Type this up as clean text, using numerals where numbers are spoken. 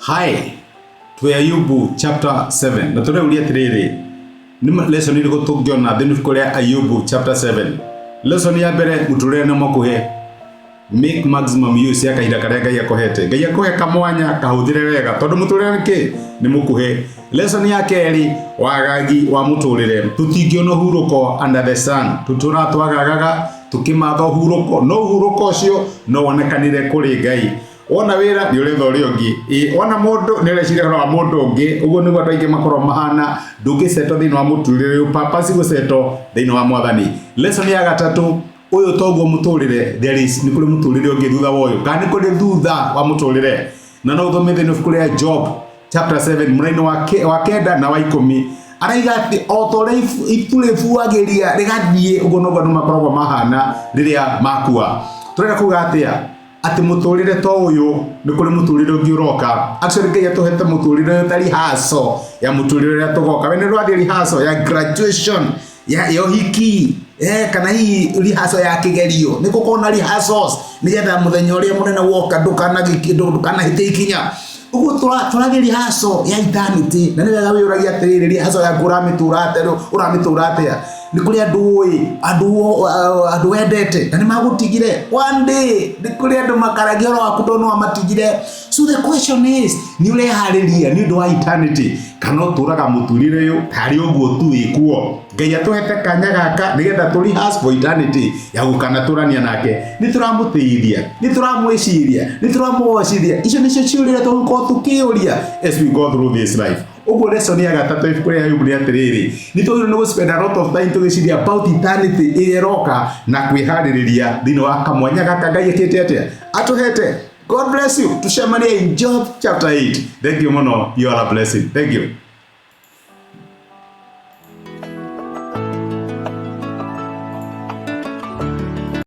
Hi, to Ayubu chapter 7. Na tureuria tiriri. Ni lesson iri gutungiona thini kuria Ayubu chapter 7. Lesson ya mbere muturire na mukuhe. Make maximum use ya kahinda karia Ngai akohete. Ngai akohe kamwanya kahuthire wega tondu muturire niki ni mukuhe. Lesson ya keri wagagi wa muturire. Tutingiona huruko under the sun. Tutura twagagaga tukimatha huruko. No huruko ucio no wonekanire kuri Ngai. Ona wira ni uretha uri ungi ona mundu ni reciria wa mundu ungi uguo ni gwa twaike makoro mahana ndungiceto thini wa muturire purpose guceto thini wa mwathani. Lesson ya gatatu uyu toguo muturire there is ni kuri muturire ungi thutha wa uyu kana ni kuri thutha wa muturire na no thome thini kuri ya Job chapter 7 muraini wa kenda na wa 10 araiga ati otore iturefuagiria rigathie uguo no gwa makoragwo mahana riria makua tureka kuga atia ati muturire to uyu ni kuri muturire ungi uroka actually Ngai atuhete muturire tari haso ya muturire tugoka we ni rwathi rihaso ya graduation ya hiki kana hii rihaso ya kigerio ni gukona rihasos ni getha muthenya uria munene woka ndukana hite ikinya uguo turagi rihaso ya eternity na ni wega wiyuragia atiriri rihaso ya uramitura atia ni kuri andu endete na ni magutigire one day ni kuri andu makaragi horo waku ndono amatigire. So the question is ni ule hariria ni undu wa eternity kana turaga muturire yu tari uguo tu ikuo. Ngai atuhete kanya gaka nigetha turi has for eternity ya gukana turania nake ni turamutithia ni turamwiciria ni turamuocithia icio nicio ciurire tugukorwo tukiuria as we go through this life. Uguo lesson ya gatatu ifuku ya Ayubu ni atiriri ni twagirwo ni spend a lot of time tugiciria about eternity iroka na kwihaririria thini wa kamwanya gaka Ngai ekite atia atuhete. God bless you. Tushemania in Job chapter 8. Thank you muno. You are a blessing. Thank you.